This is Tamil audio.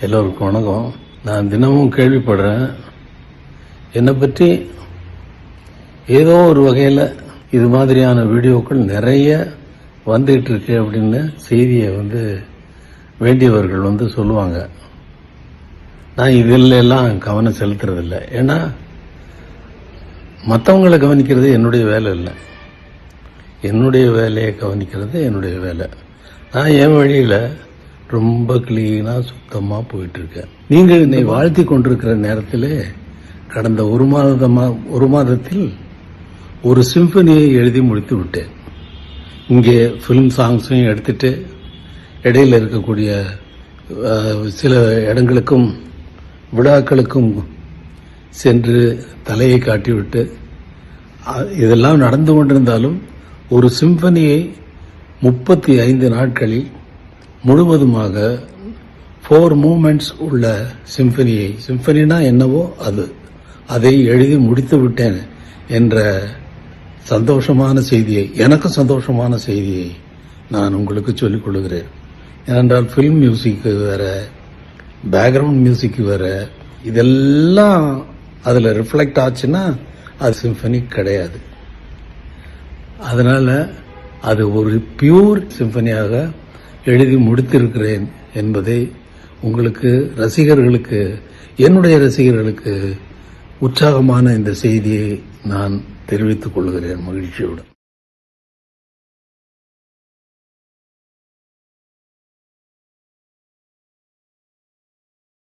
எல்லோருக்கும் வணக்கம். நான் தினமும் கேள்விப்படுறேன், என்னை பற்றி ஏதோ ஒரு வகையில் இது மாதிரியான வீடியோக்கள் நிறைய வந்துகிட்டு இருக்கு அப்படின்னு செய்தியை வேண்டியவர்கள் சொல்லுவாங்க. நான் இதில் எல்லாம் கவனம் செலுத்துறதில்லை. ஏன்னா மற்றவங்களை கவனிக்கிறது என்னுடைய வேலை இல்லை. என்னுடைய வேலையை கவனிக்கிறது என்னுடைய வேலை. நான் என் வழியில் ரொம்ப கிளீனாக சுத்தமாக போயிட்டுருக்கேன். நீங்கள் என்னை வாழ்த்தி கொண்டிருக்கிற நேரத்தில் கடந்த ஒரு மாதத்தில் ஒரு சிம்பனியை எழுதி முடித்து விட்டேன். இங்கே ஃபிலிம் சாங்ஸையும் எடுத்துட்டு இடையில் இருக்கக்கூடிய சில இடங்களுக்கும் விழாக்களுக்கும் சென்று தலையை காட்டிவிட்டு இதெல்லாம் நடந்து கொண்டிருந்தாலும் ஒரு சிம்பனியை 35 நாட்களில் முழுவதுமாக 4 மூமெண்ட்ஸ் உள்ள சிம்பனினா என்னவோ அதை எழுதி முடித்து விட்டேன் என்ற எனக்கு சந்தோஷமான செய்தியை நான் உங்களுக்கு சொல்லிக் கொள்கிறேன். ஏனென்றால் ஃபில்ம் மியூசிக்கு வேற, பேக்ரவுண்ட் மியூசிக்கு வேற, இதெல்லாம் அதில் ரிஃப்ளெக்ட் ஆச்சுன்னா அது சிம்பனி கிடையாது. அதனால அது ஒரு பியூர் சிம்பனியாக எழுதி முடித்திருக்கிறேன் என்பதை என்னுடைய ரசிகர்களுக்கு உற்சாகமான இந்த செய்தியை நான் தெரிவித்துக் கொள்கிறேன் மகிழ்ச்சியோடு.